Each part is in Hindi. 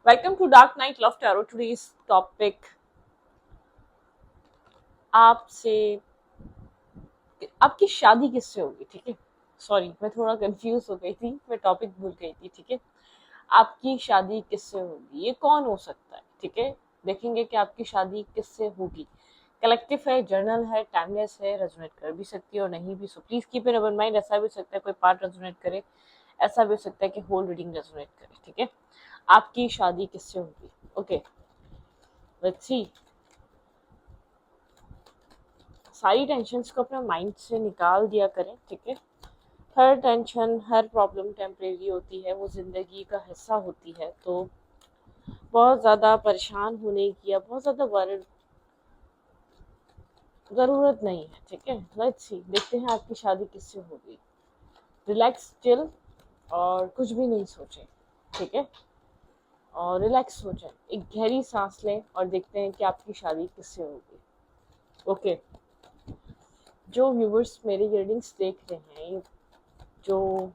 Welcome to Dark Night Love Tarot. Today's topic आपसे आपकी शादी किससे होगी। ठीक है, सॉरी मैं थोड़ा कंफ्यूज हो गई थी, मैं टॉपिक भूल गई थी। ठीक है, आपकी शादी किससे होगी, ये कौन हो सकता है। ठीक है, देखेंगे कि आपकी शादी किससे होगी। कलेक्टिव है, जर्नल है, टाइमलेस है, रेजोनेट कर भी सकती है और नहीं भी। So please keep in our mind, ऐसा भी हो सकता है कोई पार्ट रेजोनेट करे, ऐसा भी हो सकता है कि होल रीडिंग रेजोनेट करे। ठीक है, आपकी शादी किससे होगी। Okay, let's see. सारी टेंशन्स को अपने माइंड से निकाल दिया करें। ठीक है, हर टेंशन, हर प्रॉब्लम टेम्परेरी होती है, वो ज़िंदगी का हिस्सा होती है। तो बहुत ज़्यादा परेशान होने की या बहुत ज़्यादा वरिड ज़रूरत नहीं है। ठीक है, लेट्स सी, देखते हैं आपकी शादी किससे होगी। रिलैक्स, चिल और कुछ भी नहीं सोचें। ठीक है, और रिलैक्स हो जाए, एक गहरी सांस लें और देखते हैं कि आपकी शादी किससे होगी। ओके, जो व्यूवर्स मेरी रीडिंग्स देख रहे हैं, जो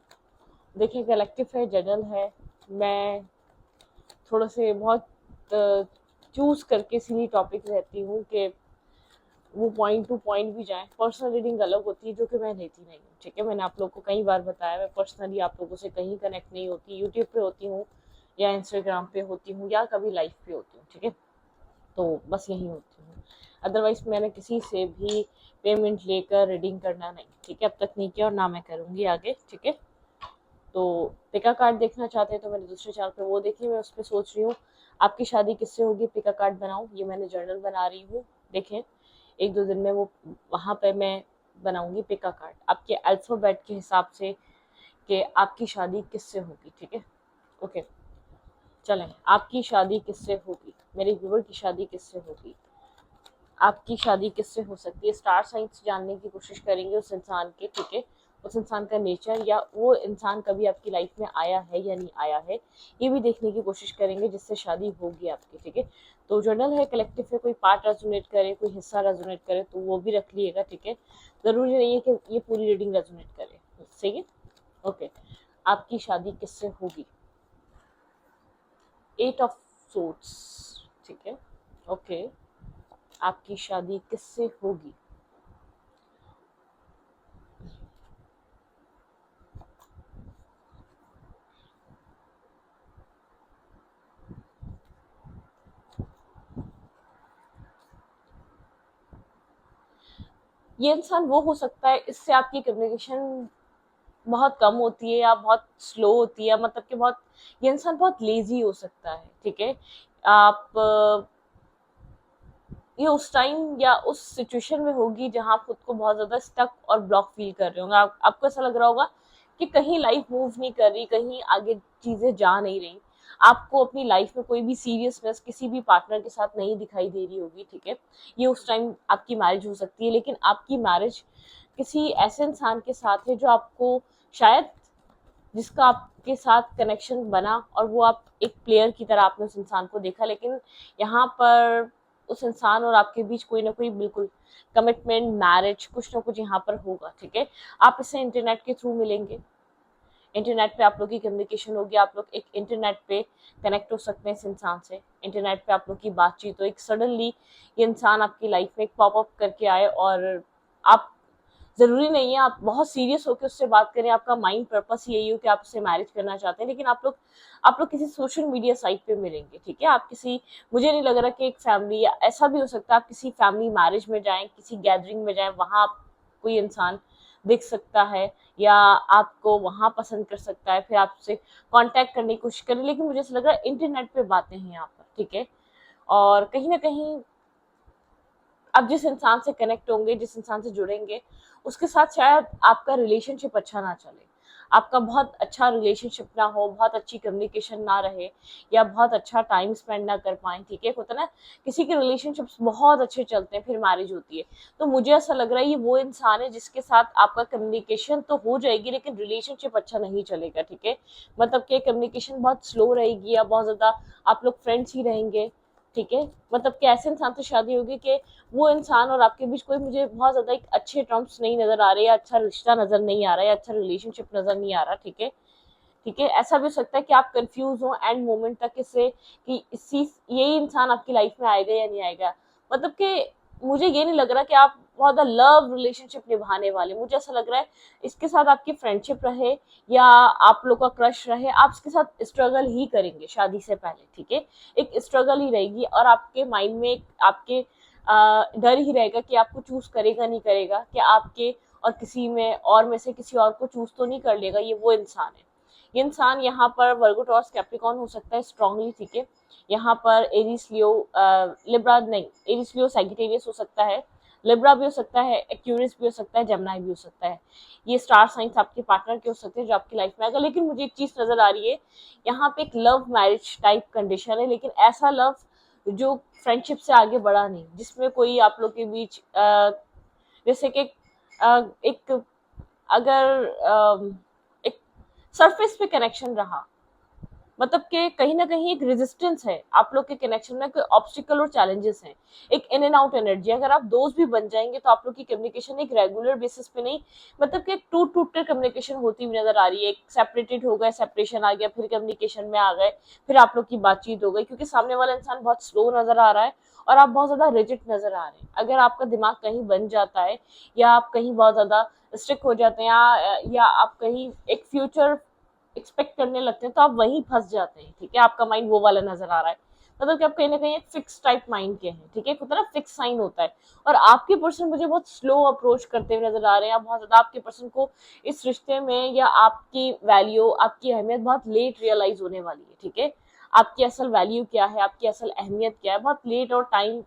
देखिए कलेक्टिव है, जनरल है, मैं थोड़ा से बहुत चूज़ करके इसीलिए टॉपिक रहती हूँ कि वो पॉइंट टू पॉइंट भी जाएं। पर्सनल रीडिंग अलग होती है जो कि मैं लेती नहीं हूँ। ठीक है, मैंने आप लोग को कई बार बताया, मैं पर्सनली आप लोगों से कहीं कनेक्ट नहीं होती। यूट्यूब पे होती हूँ या इंस्टाग्राम पे होती हूँ या कभी लाइव पे होती हूँ। ठीक है, तो बस यही होती हूँ। अदरवाइज मैंने किसी से भी पेमेंट लेकर रीडिंग करना नहीं। ठीक है, अब तक नहीं किया और ना मैं करूँगी आगे। ठीक है, तो पिका कार्ड देखना चाहते हैं तो मेरे दूसरे चैनल पे वो देखिए। मैं उस पर सोच रही हूँ आपकी शादी किससे होगी, पिका कार्ड बनाऊँ। ये मैंने जर्नल बना रही हूँ, देखें एक दो दिन में वो वहाँ पे मैं बनाऊंगी पिका कार्ड आपके अल्फाबेट के हिसाब से कि आपकी शादी किससे होगी। ठीक है, ओके, चलें। आपकी शादी किससे होगी, मेरे व्यूवर की शादी किससे होगी, आपकी शादी किससे हो सकती है। स्टार साइंस जानने की कोशिश करेंगे उस इंसान के। ठीक है, उस इंसान का नेचर या वो इंसान कभी आपकी लाइफ में आया है या नहीं आया है, ये भी देखने की कोशिश करेंगे जिससे शादी होगी आपकी। ठीक है, तो जर्नल है, कलेक्टिव है, कोई पार्ट रेजोनेट करे, कोई हिस्सा रेजोनेट करे तो वो भी रख लिएगा। ठीक है, जरूरी नहीं है कि ये पूरी रीडिंग रेजोनेट करे। सही है, ओके। आपकी शादी किससे होगी, 8 ऑफ सोर्ड्स। ठीक है, ओके, आपकी शादी किससे होगी। ये इंसान वो हो सकता है, इससे आपकी कम्युनिकेशन बहुत कम होती है या बहुत स्लो होती है, मतलब कि बहुत, ये इंसान बहुत लेजी हो सकता है। ठीक है, आप ये उस टाइम या उस सिचुएशन में होगी जहां आप खुद को बहुत ज्यादा स्टक और ब्लॉक फील कर रहे होंगे। आपको ऐसा लग रहा होगा कि कहीं लाइफ मूव नहीं कर रही, कहीं आगे चीजें जा नहीं रही, आपको अपनी लाइफ में कोई भी सीरियसनेस किसी भी पार्टनर के साथ नहीं दिखाई दे रही होगी। ठीक है, ये उस टाइम आपकी मैरिज हो सकती है, लेकिन आपकी मैरिज किसी ऐसे इंसान के साथ है जो आपको शायद, जिसका आपके साथ कनेक्शन बना और वो आप एक प्लेयर की तरह आपने उस इंसान को देखा, लेकिन यहाँ पर उस इंसान और आपके बीच कोई ना कोई बिल्कुल कमिटमेंट, मैरिज, कुछ ना कुछ यहाँ पर होगा। ठीक है, आप इससे इंटरनेट के थ्रू मिलेंगे, इंटरनेट पे आप लोग की कम्युनिकेशन होगी, आप लोग एक इंटरनेट पे कनेक्ट हो सकते हैं इस इंसान से, इंटरनेट पे आप लोग की बातचीत हो, एक सडनली ये इंसान आपकी लाइफ में एक पॉपअप करके आए और आप, जरूरी नहीं है आप बहुत सीरियस होकर उससे बात करें, आपका माइंड पर्पस यही हो कि आप उससे मैरिज करना चाहते हैं, लेकिन आप लोग किसी सोशल मीडिया साइट पे मिलेंगे। ठीक है, आप किसी, मुझे नहीं लग रहा कि एक फैमिली, या ऐसा भी हो सकता है आप किसी फैमिली मैरिज में जाएं, किसी गैदरिंग में जाएं, वहां आप कोई इंसान दिख सकता है या आपको वहां पसंद कर सकता है, फिर आपसे कांटेक्ट करने की कोशिश करें, लेकिन मुझे ऐसा लग रहा है इंटरनेट पे बातें हैं यहाँ पर। ठीक है, और कहीं ना कहीं आप जिस इंसान से कनेक्ट होंगे, जिस इंसान से जुड़ेंगे, उसके साथ शायद आपका रिलेशनशिप अच्छा ना चले, आपका बहुत अच्छा रिलेशनशिप ना हो, बहुत अच्छी कम्युनिकेशन ना रहे या बहुत अच्छा टाइम स्पेंड ना कर पाए। ठीक है, होता ना किसी के रिलेशनशिप्स बहुत अच्छे चलते हैं फिर मैरिज होती है, तो मुझे ऐसा लग रहा है ये वो इंसान है जिसके साथ आपका कम्युनिकेशन तो हो जाएगी लेकिन रिलेशनशिप अच्छा नहीं चलेगा। ठीक है, मतलब कि कम्युनिकेशन बहुत स्लो रहेगी या बहुत ज्यादा आप लोग फ्रेंड्स ही रहेंगे। ठीक है, मतलब कि ऐसे इंसान से शादी होगी कि वो इंसान और आपके बीच कोई, मुझे बहुत ज्यादा एक अच्छे टर्म्स नहीं नजर आ रहे, या अच्छा रिश्ता नजर नहीं आ रहा है, या अच्छा रिलेशनशिप नजर नहीं आ रहा। ठीक है, ठीक है। ऐसा भी हो सकता है कि आप कंफ्यूज हो एंड मोमेंट तक इससे कि इसी यही इंसान आपकी लाइफ में आएगा या नहीं आएगा। मतलब कि मुझे ये नहीं लग रहा कि आप बहुत लव रिलेशनशिप निभाने वाले, मुझे ऐसा लग रहा है इसके साथ आपकी फ्रेंडशिप रहे या आप लोग का क्रश रहे, आप इसके साथ स्ट्रगल ही करेंगे शादी से पहले, ठीक है। एक स्ट्रगल ही रहेगी और आपके माइंड में आपके डर ही रहेगा कि आपको चूज करेगा नहीं करेगा, कि आपके और किसी में से किसी और को चूज तो नहीं कर लेगा। ये वो इंसान है, ये इंसान यहाँ पर वर्गो टॉरस कैप्रिकॉर्न हो सकता है स्ट्रांगली, ठीक है। यहाँ पर एरीज लियो लिब्रा नहीं, एरीज लियो सैजिटेरियस हो सकता है, लिब्रा भी हो सकता है, एक्यूरियस भी हो सकता है, जेमिनी भी हो सकता है। ये स्टार साइंस आपके पार्टनर के हो सकते हैं जो आपकी लाइफ में आएगा। लेकिन मुझे एक चीज नजर आ रही है, यहाँ पे एक लव मैरिज टाइप कंडीशन है, लेकिन ऐसा लव जो फ्रेंडशिप से आगे बढ़ा नहीं, जिसमें कोई आप लोग के बीच जैसे कि एक अगर एक सरफेस पे कनेक्शन रहा, मतलब कि कहीं ना कहीं एक रेजिस्टेंस है आप लोग के कनेक्शन में, कोई ऑब्स्टिकल और चैलेंजेस हैं, एक इन एंड आउट एनर्जी। अगर आप दोस्त भी बन जाएंगे तो आप लोग की कम्युनिकेशन एक रेगुलर बेसिस पे नहीं, मतलब कि टूट टूट कर कम्युनिकेशन होती हुई नजर आ रही है। एक सेपरेटेड हो गए, सेपरेशन आ गया, फिर कम्युनिकेशन में आ गए, फिर आप लोग की बातचीत हो गई, क्योंकि सामने वाला इंसान बहुत स्लो नजर आ रहा है और आप बहुत ज्यादा रिजिड नजर आ रहे हैं। अगर आपका दिमाग कहीं बन जाता है या आप कहीं बहुत ज्यादा स्ट्रिक्ट हो जाते हैं या आप कहीं एक फ्यूचर एक्सपेक्ट करने लगते हैं तो आप वहीं फंस जाते हैं, ठीक है। आपका माइंड वो वाला नजर आ रहा है, मतलब कि आप कहीं ना कहीं एक फिक्स टाइप माइंड के हैं, ठीक है। एक तरह फिक्स साइन होता है और आपके पर्सन मुझे बहुत स्लो अप्रोच करते हुए नजर आ रहे हैं। आप बहुत ज्यादा आपके पर्सन को इस रिश्ते में या आपकी वैल्यू, आपकी अहमियत बहुत लेट रियलाइज होने वाली है, ठीक है। आपकी असल वैल्यू क्या है, आपकी असल अहमियत क्या है, बहुत लेट और टाइम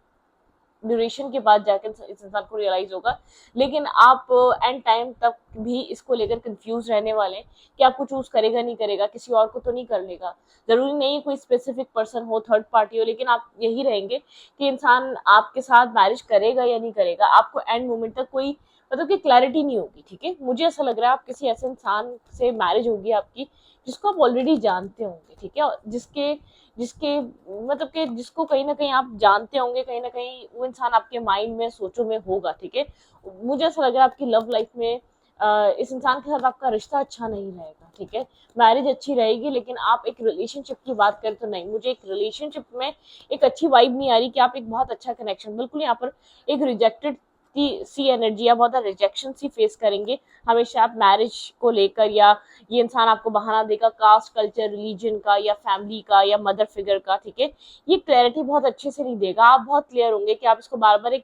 ड्यूरेशन के बाद जाकर इस इंसान को रियलाइज होगा। लेकिन आप एंड टाइम तक भी इसको लेकर कंफ्यूज रहने वाले हैं कि आपको चूज करेगा नहीं करेगा, किसी और को तो नहीं कर लेगा। जरूरी नहीं कोई स्पेसिफिक पर्सन हो, थर्ड पार्टी हो, लेकिन आप यही रहेंगे कि इंसान आपके साथ मैरिज करेगा या नहीं करेगा। आपको एंड मोमेंट तक कोई मतलब कि क्लैरिटी नहीं होगी, ठीक है। मुझे ऐसा लग रहा है आप किसी ऐसे इंसान से मैरिज होगी आपकी जिसको आप ऑलरेडी जानते होंगे, ठीक है। जिसके जिसके मतलब कि जिसको कहीं ना कहीं आप जानते होंगे, कहीं ना कहीं वो इंसान आपके माइंड में, सोचों में होगा, ठीक है। मुझे ऐसा लग रहा है आपकी लव लाइफ में इस इंसान के साथ आपका रिश्ता अच्छा नहीं रहेगा, ठीक है। मैरिज अच्छी रहेगी लेकिन आप एक रिलेशनशिप की बात करें तो नहीं, मुझे एक रिलेशनशिप में एक अच्छी वाइब नहीं आ रही कि आप एक बहुत अच्छा कनेक्शन, बिल्कुल यहाँ पर एक रिजेक्टेड सी एनर्जी या बहुत रिजेक्शन सी फेस करेंगे हमेशा आप मैरिज को लेकर। या ये इंसान आपको बहाना देगा कास्ट, कल्चर, रिलीजन का या फैमिली का या मदर फिगर का, ठीक है। ये क्लैरिटी बहुत अच्छे से नहीं देगा। आप बहुत क्लियर होंगे कि आप इसको बार बार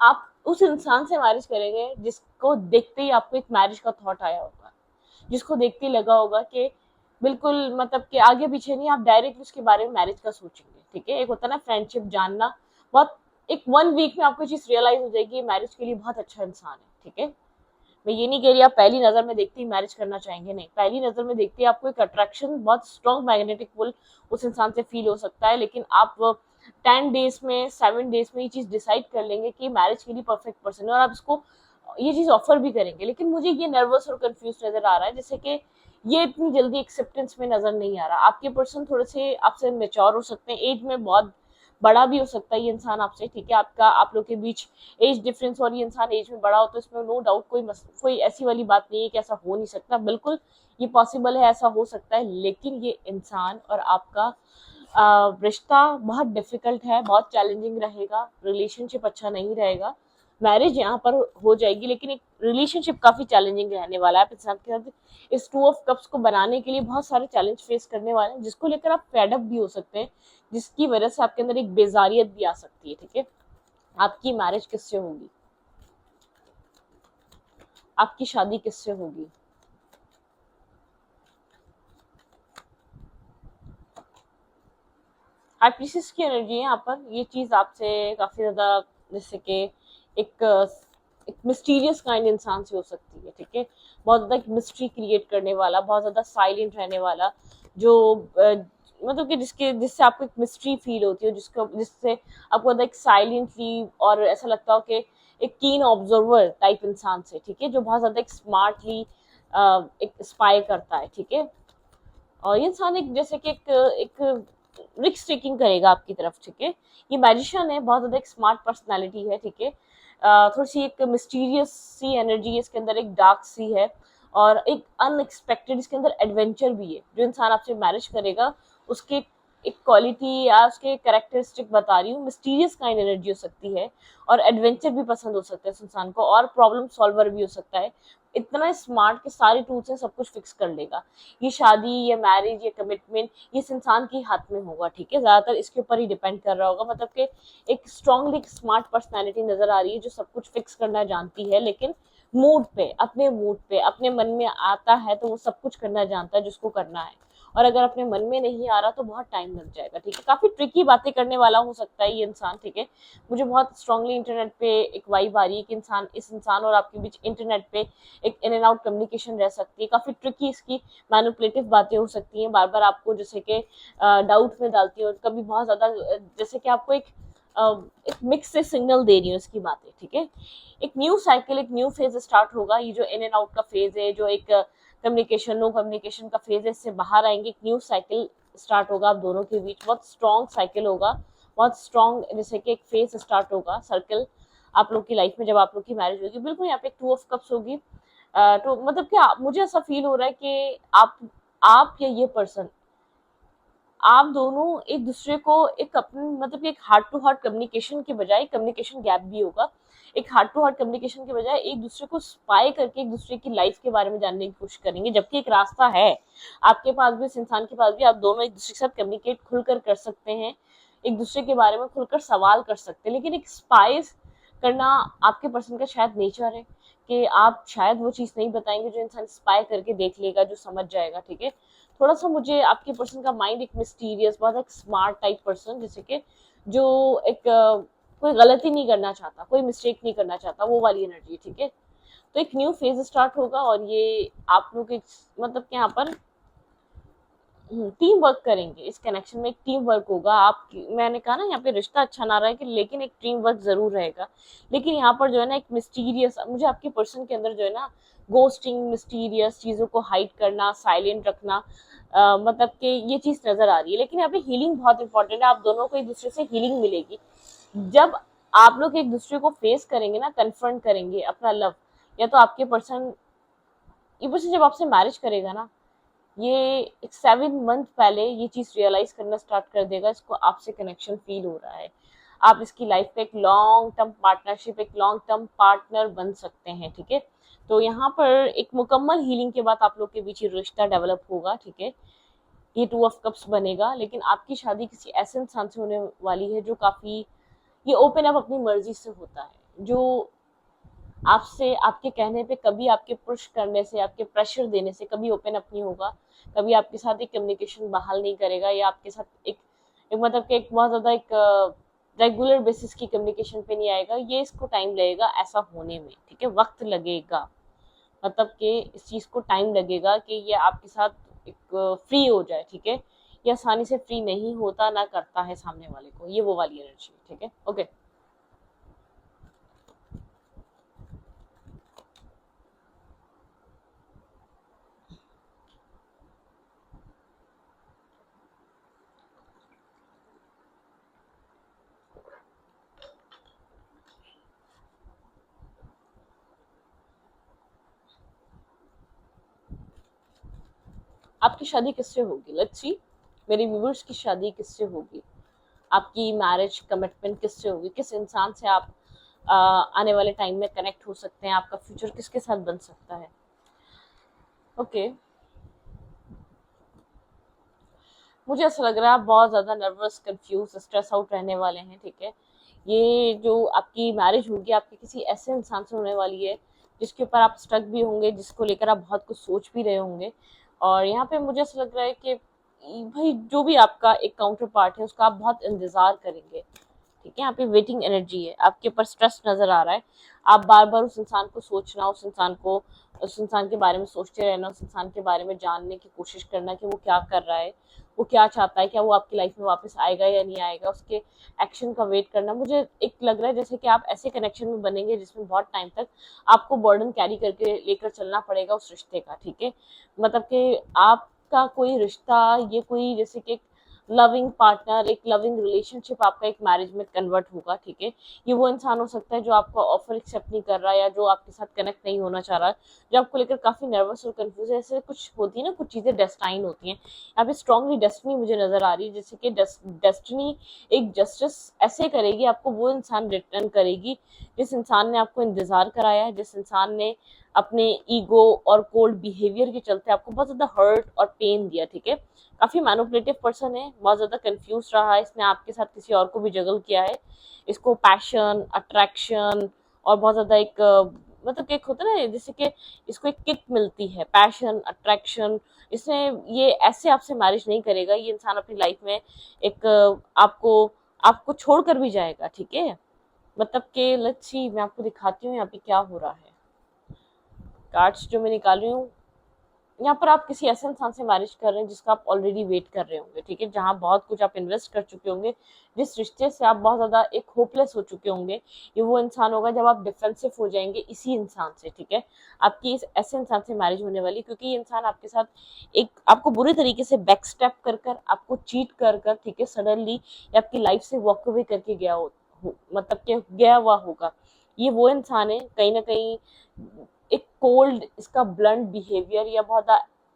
आप उस इंसान से मैरिज करेंगे जिसको देखते ही आपको एक मैरिज का थॉट आया होगा, जिसको देखते ही लगा होगा कि बिल्कुल मतलब कि आगे पीछे नहीं, आप डायरेक्ट उसके बारे में मैरिज का सोचेंगे, ठीक है। एक होता है ना फ्रेंडशिप जानना, बहुत एक 1 वीक में आपको चीज रियलाइज हो जाएगी मैरिज के लिए बहुत अच्छा इंसान है, ठीक है। मैं ये नहीं कह रही आप पहली नजर में देखते ही मैरिज करना चाहेंगे, नहीं। पहली नजर में देखते ही आपको एक अट्रैक्शन, बहुत स्ट्रॉन्ग मैग्नेटिक पुल उस इंसान से फील हो सकता है, लेकिन आप 10 डेज में, 7 डेज में ये चीज डिसाइड कर लेंगे कि मैरिज के लिए परफेक्ट पर्सन है और आप इसको ये चीज ऑफर भी करेंगे। लेकिन मुझे ये नर्वस और कंफ्यूज नजर आ रहा है, जैसे कि ये इतनी जल्दी एक्सेप्टेंस में नजर नहीं आ रहा। आपके पर्सन थोड़े से आपसे मेच्योर हो सकते हैं, एज में बहुत बड़ा भी हो सकता है ये इंसान आपसे, ठीक है। आप लोग के बीच एज डिफरेंस और ये इंसान एज में बड़ा हो तो इसमें नो डाउट कोई ऐसी वाली बात नहीं है कि ऐसा हो नहीं सकता, बिल्कुल ये पॉसिबल है, ऐसा हो सकता है। लेकिन ये इंसान और आपका रिश्ता बहुत डिफिकल्ट है, बहुत चैलेंजिंग रहेगा, रिलेशनशिप अच्छा नहीं रहेगा। मैरिज यहाँ पर हो जाएगी लेकिन एक रिलेशनशिप काफी चैलेंजिंग रहने वाला है। आप इंसान के साथ इस 2 ऑफ कप्स को बनाने के लिए बहुत सारे चैलेंज फेस करने वाले हैं, जिसको लेकर आप फेड अप भी हो सकते हैं, जिसकी वजह से आपके अंदर एक बेजारियत भी आ सकती है, ठीक है। आपकी मैरिज किससे होगी, आपकी शादी किससे होगी। आर्टिस्ट की एनर्जी है यहाँ पर, ये चीज आपसे काफी ज्यादा जैसे कि एक एक मिस्टीरियस काइंड इंसान से हो सकती है, ठीक है। बहुत ज्यादा एक मिस्ट्री क्रिएट करने वाला, बहुत ज्यादा साइलेंट रहने वाला, जो मतलब कि जिससे आपको एक मिस्ट्री फील होती है, जिससे आपको एक साइलेंटली और ऐसा लगता हो कि एक कीन ऑब्जर्वर टाइप इंसान से, ठीक है, जो बहुत ज्यादा एक स्मार्टली एक स्पाई करता है, ठीक है। और ये इंसान एक जैसे कि एक रिस्क टेकिंग करेगा आपकी तरफ, ठीक है। ये मैजिशियन है, बहुत ज्यादा एक स्मार्ट पर्सनालिटी है, ठीक है। थोड़ी सी एक मिस्टीरियस सी एनर्जी है इसके अंदर, एक डार्क सी है और एक अनएक्सपेक्टेड इसके अंदर एडवेंचर भी है। जो इंसान आपसे मैरिज करेगा उसके एक क्वालिटी या उसके कैरेक्टरिस्टिक बता रही हूँ, मिस्टीरियस काइंड एनर्जी हो सकती है और एडवेंचर भी पसंद हो सकता है इस इंसान को और प्रॉब्लम सॉल्वर भी हो सकता है। इतना स्मार्ट के सारे टूल्स हैं, सब कुछ फिक्स कर लेगा। ये शादी, ये मैरिज, ये कमिटमेंट ये इस इंसान के हाथ में होगा, ठीक है, ज्यादातर इसके ऊपर ही डिपेंड कर रहा होगा। मतलब कि एक स्ट्रांगली स्मार्ट पर्सनैलिटी नजर आ रही है जो सब कुछ फिक्स करना जानती है, लेकिन मूड पे, अपने मूड पे, अपने मन में आता है तो वो सब कुछ करना जानता है जिसको करना है, और अगर अपने मन में नहीं आ रहा तो बहुत टाइम लग जाएगा, ठीक है। काफी ट्रिकी बातें करने वाला हो सकता है ये इंसान, ठीक है। मुझे बहुत स्ट्रांगली इंटरनेट पे एक वाइब आ रही है कि इस इंसान और आपके बीच इंटरनेट पे एक इन एंड आउट कम्युनिकेशन रह सकती है। काफी ट्रिकी इसकी मैनिपुलेटिव बातें हो सकती हैं, बार बार आपको जैसे कि डाउट में डालती है, और कभी बहुत ज्यादा जैसे कि आपको एक मिक्स से सिग्नल दे रही हूँ इसकी बातें, ठीक है। एक न्यू साइकिल, एक न्यू फेज स्टार्ट होगा। ये जो इन एंड आउट का फेज है, जो एक कम्युनिकेशन, नो कम्युनिकेशन का फेज है, इससे बाहर आएंगे, एक न्यू साइकिल स्टार्ट होगा आप दोनों के बीच। बहुत स्ट्रॉन्ग साइकिल होगा, बहुत स्ट्रॉन्ग, जैसे कि एक फेज स्टार्ट होगा, सर्कल आप लोग की लाइफ में जब आप लोग की मैरिज होगी। बिल्कुल यहाँ पे एक 2 ऑफ कप्स होगी। तो मतलब क्या मुझे ऐसा फील हो रहा है कि आप या ये पर्सन, आप दोनों एक दूसरे को एक अपने मतलब कि एक हार्ट टू हार्ट कम्युनिकेशन के बजाय, कम्युनिकेशन गैप भी होगा, एक हार्ट टू हार्ट कम्युनिकेशन के बजाय एक दूसरे को स्पाई करके एक दूसरे की लाइफ के बारे में जानने की कोशिश करेंगे। जबकि एक रास्ता है आपके पास भी, इस इंसान के पास भी, आप दोनों एक दूसरे के साथ कम्युनिकेट खुलकर कर सकते हैं, एक दूसरे के बारे में खुलकर सवाल कर सकते हैं। लेकिन एक स्पाइस करना आपके पर्सन का शायद नेचर है कि आप शायद वो चीज नहीं बताएंगे जो इंसान स्पाई करके देख लेगा, जो समझ जाएगा, ठीक है। थोड़ा सा मुझे आपके पर्सन का माइंड एक मिस्टीरियस, बहुत एक स्मार्ट टाइप पर्सन, जैसे कि जो एक कोई गलती नहीं करना चाहता, कोई मिस्टेक नहीं करना चाहता, वो वाली एनर्जी, ठीक है। तो एक न्यू फेज स्टार्ट होगा और ये आप लोग मतलब कि यहाँ पर टीम वर्क करेंगे। इस कनेक्शन में एक टीम वर्क होगा। आप, मैंने कहा ना यहाँ पे रिश्ता अच्छा ना रहा है कि, लेकिन एक टीम वर्क जरूर रहेगा। लेकिन यहाँ पर जो है ना एक मिस्टीरियस, मुझे आपके पर्सन के अंदर जो है ना गोस्टिंग, मिस्टीरियस चीजों को हाइड करना, साइलेंट रखना, मतलब कि ये चीज नजर आ रही है। लेकिन यहाँ पे हीलिंग बहुत इंपॉर्टेंट है, आप दोनों को एक दूसरे से हीलिंग मिलेगी जब आप लोग एक दूसरे को फेस करेंगे ना, कन्फ्रंट करेंगे अपना लव। या तो आपके पर्सन ये पर्सन जब आपसे मैरिज करेगा ना, ये 7 मंथ पहले ये चीज रियलाइज करना स्टार्ट कर देगा, इसको आपसे कनेक्शन फील हो रहा है, आप इसकी लाइफ पे एक लॉन्ग टर्म पार्टनरशिप, एक लॉन्ग टर्म पार्टनर बन सकते हैं, ठीक है। तो यहाँ पर एक मुकम्मल हीलिंग के बाद आप लोग के बीच ये रिश्ता डेवलप होगा, ठीक है। ये 2 ऑफ कप्स बनेगा, लेकिन आपकी शादी किसी ऐसे इंसान से होने वाली है जो काफी, ये ओपन अप अपनी मर्जी से होता है, जो आपसे, आपके कहने पे कभी, आपके पुश करने से, आपके प्रेशर देने से कभी ओपन अप नहीं होगा, कभी आपके साथ एक कम्युनिकेशन बहाल नहीं करेगा, या आपके साथ एक मतलब कि एक बहुत ज्यादा एक रेगुलर बेसिस की कम्युनिकेशन पे नहीं आएगा। ये इसको टाइम लगेगा ऐसा होने में, ठीक है, वक्त लगेगा। मतलब कि इस चीज को टाइम लगेगा कि ये आपके साथ एक फ्री हो जाए, ठीक है। ये आसानी से फ्री नहीं होता, ना करता है सामने वाले को, ये वो वाली एनर्जी, ठीक है। ओके, आपकी शादी किससे होगी? लेट्स सी, मेरे व्यूअर्स की शादी किससे होगी, आपकी मैरिज कमिटमेंट किससे होगी, किस इंसान से आप आने वाले टाइम में कनेक्ट हो सकते हैं, आपका फ्यूचर किसके साथ बन सकता है। ओके, मुझे ऐसा लग रहा है आप बहुत ज्यादा नर्वस, कंफ्यूज, स्ट्रेस आउट रहने वाले हैं, ठीक है। ये जो आपकी मैरिज होगी आपके किसी ऐसे इंसान से होने वाली है जिसके ऊपर आप स्टक भी होंगे, जिसको लेकर आप बहुत कुछ सोच भी रहे होंगे। और यहाँ पे मुझे ऐसा लग रहा है कि भाई जो भी आपका एक काउंटर पार्ट है उसका आप बहुत इंतजार करेंगे, ठीक है। यहाँ पे वेटिंग एनर्जी है, आपके ऊपर स्ट्रेस नजर आ रहा है। आप बार बार उस इंसान को सोचना, उस इंसान के बारे में सोचते रहना, उस इंसान के बारे में जानने की कोशिश करना कि वो क्या कर रहा है, वो क्या चाहता है, क्या वो आपकी लाइफ में वापस आएगा या नहीं आएगा, उसके एक्शन का वेट करना। मुझे एक लग रहा है जैसे कि आप ऐसे कनेक्शन में बनेंगे जिसमें बहुत टाइम तक आपको बर्डन कैरी करके लेकर चलना पड़ेगा उस रिश्ते का, ठीक है। मतलब कि आपका कोई रिश्ता, ये कोई जैसे कि लविंग पार्टनर, एक लविंग रिलेशनशिप आपका एक मैरिज में कन्वर्ट होगा, ठीक है। ये वो इंसान हो सकता है जो आपका ऑफर एक्सेप्ट नहीं कर रहा है, या जो आपके साथ कनेक्ट नहीं होना चाह रहा है, जो आपको लेकर काफी नर्वस और कंफ्यूज है। ऐसे कुछ होती है ना, कुछ चीजें डेस्टाइन होती हैं। यहाँ पे स्ट्रांगली डेस्टिनी मुझे नजर आ रही है, जैसे कि डेस्टिनी एक जस्टिस ऐसे करेगी, आपको वो इंसान रिटर्न करेगी जिस इंसान ने आपको इंतजार कराया है, जिस इंसान ने अपने ईगो और कोल्ड बिहेवियर के चलते आपको बहुत ज्यादा हर्ट और पेन दिया, ठीक है। काफी मैनिपुलेटिव पर्सन है, बहुत ज्यादा कंफ्यूज रहा है, इसने आपके साथ किसी और को भी जगल किया है। इसको पैशन, अट्रैक्शन और बहुत ज्यादा एक मतलब एक होता है ना, जैसे कि इसको एक किक मिलती है, पैशन, अट्रैक्शन। इसने ये ऐसे आपसे मैरिज नहीं करेगा, ये इंसान अपनी लाइफ में एक आपको आपको छोड़कर भी जाएगा, ठीक है। मतलब कि लेट्स सी, मैं आपको दिखाती हूँ यहाँ पे क्या हो रहा है। कार्ड्स जो मैं निकाल रही हूँ, यहाँ पर आप किसी ऐसे इंसान से मैरिज कर रहे हैं जिसका आप ऑलरेडी वेट कर रहे होंगे, ठीक है, जहाँ बहुत कुछ आप इन्वेस्ट कर चुके होंगे, जिस रिश्ते से आप बहुत ज्यादा एक होपलेस हो चुके होंगे। ये वो इंसान होगा जब आप डिफेंसिव हो जाएंगे इसी इंसान से, ठीक है। आपकी इस ऐसे इंसान से मैरिज होने वाली, क्योंकि ये इंसान आपके साथ एक आपको बुरी तरीके से बैक स्टेप कर कर, आपको चीट कर कर, ठीक है, सडनली आपकी लाइफ से वॉक अवे करके गया मतलब कि गया हुआ होगा। ये वो इंसान है, कहीं ना कहीं एक कोल्ड, इसका ब्लंट बिहेवियर या बहुत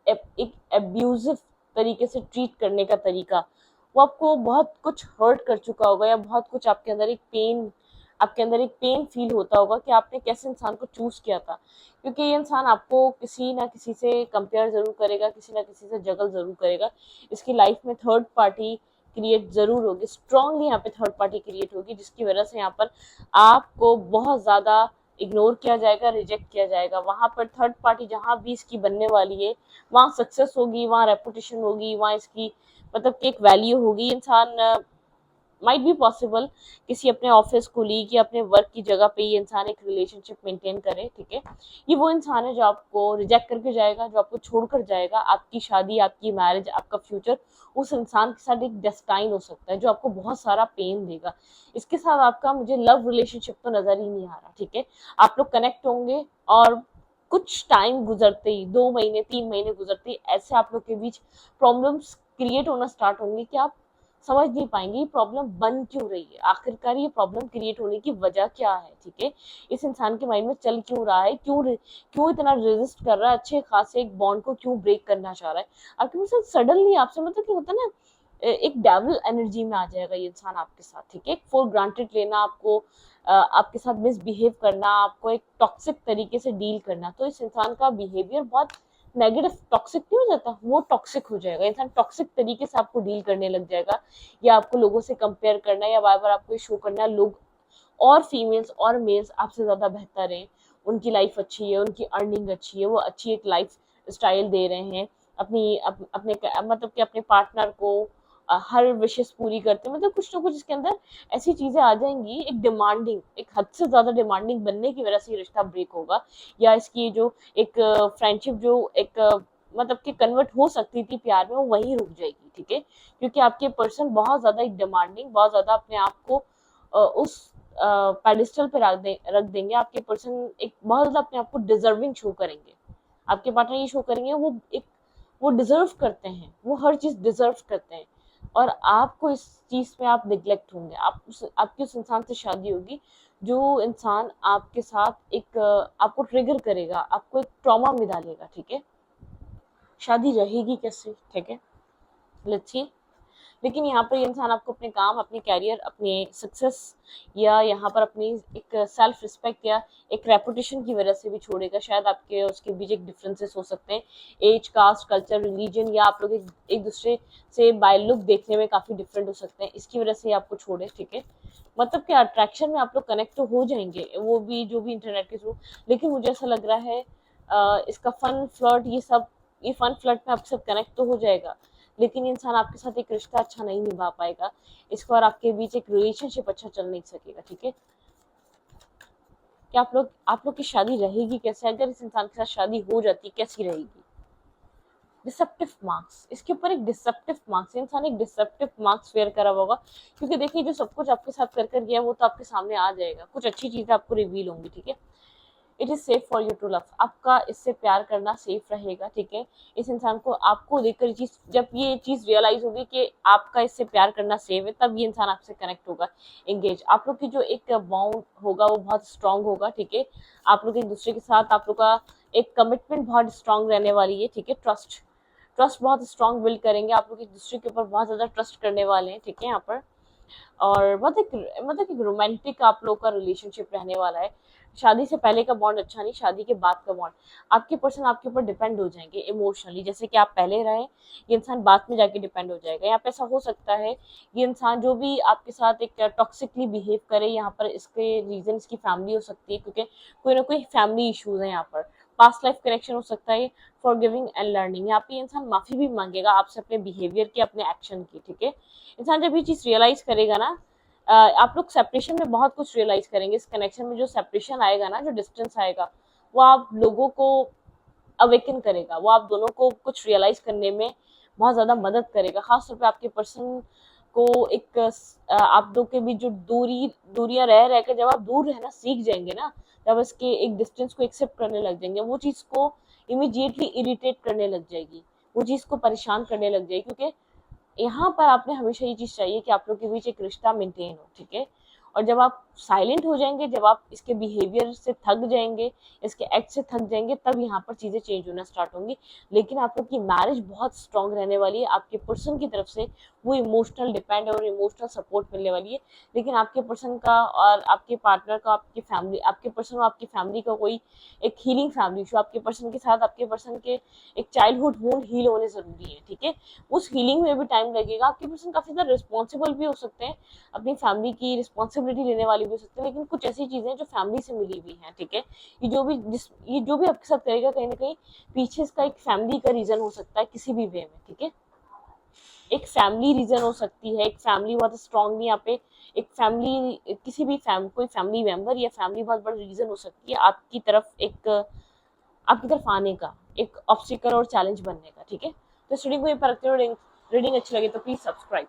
एक एब्यूजिव तरीके से ट्रीट करने का तरीका, वो आपको बहुत कुछ हर्ट कर चुका होगा, या बहुत कुछ आपके अंदर एक पेन फील होता होगा कि आपने कैसे इंसान को चूज किया था। क्योंकि ये इंसान आपको किसी ना किसी से कंपेयर जरूर करेगा, किसी ना किसी से जगल जरूर करेगा। इसकी लाइफ में थर्ड पार्टी क्रिएट जरूर होगी, स्ट्रांगली यहाँ पे थर्ड पार्टी क्रिएट होगी, जिसकी वजह से यहाँ पर आपको बहुत ज्यादा इग्नोर किया जाएगा, रिजेक्ट किया जाएगा। वहां पर थर्ड पार्टी जहां भी इसकी बनने वाली है, वहां सक्सेस होगी, वहां रेपुटेशन होगी, वहां इसकी मतलब कि एक वैल्यू होगी। इंसान माइट बी पॉसिबल किसी अपने ऑफिस कोलीग या अपने वर्क की जगह पे ये इंसान एक रिलेशनशिप मेंटेन करे, ठीक है। ये वो इंसान है जो आपको रिजेक्ट करके जाएगा, जो आपको छोड़कर जाएगा। आपकी शादी, आपकी मैरिज, आपका फ्यूचर उस इंसान के साथ एक डेस्टाइन हो सकता है जो आपको बहुत सारा पेन देगा। इसके साथ आपका मुझे लव रिलेशनशिप तो नजर ही नहीं आ रहा, ठीक है। आप लोग कनेक्ट होंगे और कुछ टाइम गुजरते ही, 2 महीने 3 महीने गुजरते ही, ऐसे आप लोग के बीच प्रॉब्लम्स क्रिएट होना स्टार्ट होंगे कि आप समझ नहीं पाएंगे ये प्रॉब्लम बन क्यों रही है, आखिरकार ये प्रॉब्लम क्रिएट होने की वजह क्या है, ठीक है। इस इंसान के माइंड में चल क्यों रहा है, क्यों इतना रेजिस्ट कर रहा है, अच्छे खासे एक बॉन्ड को क्यों ब्रेक करना चाह रहा है। आपके साथ सडनली आपसे मतलब कि होता है ना, एक डेविल एनर्जी में आ जाएगा ये इंसान आपके साथ, ठीक है। फॉर ग्रांटेड लेना, आपको आपके साथ मिसबिहेव करना, आपको एक टॉक्सिक तरीके से डील करना, तो इस इंसान का बिहेवियर बहुत नेगेटिव, टॉक्सिक नहीं हो जाता, वो टॉक्सिक हो जाएगा। इंसान टॉक्सिक तरीके से आपको डील करने लग जाएगा, या आपको लोगों से कंपेयर करना, या बार बार आपको शो करना लोग और फीमेल्स और मेल्स आपसे ज्यादा बेहतर हैं, उनकी लाइफ अच्छी है, उनकी अर्निंग अच्छी है, वो अच्छी एक लाइफ स्टाइल दे रहे हैं अपने मतलब कि अपने पार्टनर को हर विशेष पूरी करते हैं। मतलब कुछ ना कुछ इसके अंदर ऐसी चीजें आ जाएंगी, एक डिमांडिंग, एक हद से ज्यादा डिमांडिंग बनने की वजह से ये रिश्ता ब्रेक होगा, या इसकी जो एक फ्रेंडशिप जो एक मतलब कि कन्वर्ट हो सकती थी प्यार में, वो वहीं रुक जाएगी, ठीक है। क्योंकि आपके पर्सन बहुत ज्यादा एक डिमांडिंग, बहुत ज्यादा अपने आप को उस पेडिस्टल पे रख देंगे। आपके पर्सन एक बहुत ज्यादा अपने आप को डिजर्विंग शो करेंगे, आपके पार्टनर ये शो करेंगे वो डिजर्व करते हैं, वो हर चीज डिजर्व करते हैं, और आपको इस चीज में आप निग्लेक्ट होंगे। आपकी उस इंसान से शादी होगी जो इंसान आपके साथ एक आपको ट्रिगर करेगा, आपको एक ट्रॉमा में डालेगा, ठीक है। शादी रहेगी कैसे, ठीक है, लेट्स सी। लेकिन यहाँ पर ये इंसान आपको अपने काम, अपने कैरियर, अपने सक्सेस, या यहाँ पर अपनी एक सेल्फ रिस्पेक्ट या एक रेपुटेशन की वजह से भी छोड़ेगा। शायद आपके उसके बीच एक डिफरेंसेस हो सकते हैं, एज, कास्ट, कल्चर, रिलीजन, या आप लोग एक दूसरे से बाय लुक देखने में काफी डिफरेंट हो सकते हैं, इसकी वजह से आपको छोड़े, ठीक है। मतलब कि अट्रैक्शन में आप लोग कनेक्ट तो हो जाएंगे, वो भी जो भी इंटरनेट के थ्रू। लेकिन मुझे ऐसा लग रहा है इसका फन फ्लर्ट, ये फन फ्लर्ट में आपके साथ कनेक्ट तो हो जाएगा, लेकिन इंसान आपके साथ एक रिश्ता अच्छा नहीं निभा पाएगा इसको, और आपके बीच एक रिलेशनशिप अच्छा चल नहीं सकेगा, ठीक है। कि आप लोग की शादी रहेगी कैसे, अगर इस इंसान के साथ शादी हो जाती कैसी रहेगी। डिसेप्टिव मार्क्स, इसके ऊपर एक डिसेप्टिव मार्क्स, इंसान एक डिसेप्टिव मार्क्स फेयर करा होगा, क्योंकि देखिए जो सब कुछ आपके साथ कर गया वो तो आपके सामने आ जाएगा, कुछ अच्छी चीजें आपको रिवील होंगी, ठीक है। It is safe for you to love, आपका इससे प्यार करना सेफ रहेगा, ठीक है। इस इंसान को आपको देखकर चीज, जब ये चीज रियलाइज होगी कि आपका इससे प्यार करना सेफ है, तब ये इंसान आपसे कनेक्ट होगा, एंगेज। आप लोग की जो एक बॉन्ड होगा वो बहुत स्ट्रांग होगा, ठीक है। आप लोग एक दूसरे के साथ, आप लोग का एक कमिटमेंट बहुत स्ट्रांग रहने वाली है, ठीक है। ट्रस्ट ट्रस्ट बहुत स्ट्रांग बिल्ड करेंगे, आप लोग एक दूसरे के ऊपर बहुत ज्यादा ट्रस्ट करने वाले हैं, ठीक है यहाँ पर। और बहुत एक मतलब एक रोमांटिक आप लोग का रिलेशनशिप रहने वाला है। शादी से पहले का बॉन्ड अच्छा नहीं, शादी के बाद का बॉन्ड। आपके पर्सन आपके ऊपर डिपेंड हो जाएंगे इमोशनली, जैसे कि आप पहले रहे, ये इंसान बाद में जाके डिपेंड हो जाएगा। यहाँ पे ऐसा हो सकता है ये इंसान जो भी आपके साथ एक टॉक्सिकली बिहेव करे, यहाँ पर इसके रीजन इसकी फैमिली हो सकती है, क्योंकि कोई ना कोई फैमिली इश्यूज है यहाँ पर। पास्ट लाइफ कनेक्शन हो सकता है, फॉरगिविंग एंड लर्निंग। यहाँ पे ये इंसान माफी भी मांगेगा आपसे अपने बिहेवियर की, अपने एक्शन की, ठीक है। इंसान जब ये चीज रियलाइज करेगा ना, आप लोग सेपरेशन में बहुत कुछ रियलाइज करेंगे। इस कनेक्शन में जो सेपरेशन आएगा ना, जो डिस्टेंस आएगा, वो आप लोगों को अवेकन करेगा, वो आप दोनों को कुछ रियलाइज करने में बहुत ज्यादा मदद करेगा। खासतौर पे आपके पर्सन को एक आप दो के बीच जो दूरियां रह रह कर जब आप दूर रहना सीख जाएंगे ना, जब इसके एक डिस्टेंस को एक्सेप्ट करने लग जाएंगे, वो चीज को इमिडिएटली इरिटेट करने लग जाएगी, वो चीज को परेशान करने लग जाएगी। क्योंकि यहाँ पर आपने हमेशा ये चीज चाहिए कि आप लोग के बीच एक रिश्ता मेंटेन हो, ठीक है। और जब आप साइलेंट हो जाएंगे, जब आप इसके बिहेवियर से थक जाएंगे, इसके एक्ट से थक जाएंगे, तब यहाँ पर चीजें चेंज होना स्टार्ट होंगी। लेकिन आप लोग की मैरिज बहुत स्ट्रांग रहने वाली है, आपके पर्सन की तरफ से वो इमोशनल डिपेंड और इमोशनल सपोर्ट मिलने वाली है। लेकिन आपके पर्सन का और आपके पार्टनर का, आपकी फैमिली, आपके पर्सन और आपकी फैमिली का कोई एक हीलिंग फैमिली इशू, आपके पर्सन के साथ आपके पर्सन के एक चाइल्डहुड वुंड हील होने जरूरी है, ठीक है। उस हीलिंग में भी टाइम लगेगा। आपके पर्सन काफी ज्यादा रिस्पॉन्सिबल भी हो सकते हैं, अपनी फैमिली की रिस्पॉन्सिबिलिटी लेने वाली भी हो सकते हैं, लेकिन कुछ ऐसी चीजें जो फैमिली से मिली हुई हैं, ठीक है। ये जो भी आपके साथ करेगा, कहीं ना कहीं पीछे इसका एक फैमिली का रीजन हो सकता है किसी भी वे में, ठीक है। एक फैमिली रीजन हो सकती है, एक फैमिली बहुत स्ट्रांग नहीं, यहाँ पे एक फैमिली किसी भी कोई फैमिली मेंबर या फैमिली बहुत बड़ा रीजन हो सकती है आपकी तरफ आने का, एक ऑब्स्टिकल और चैलेंज बनने का, ठीक है। तो स्टूडियो को ये परखते हुए रीडिंग अच्छी लगे तो प्लीज सब्सक्राइब।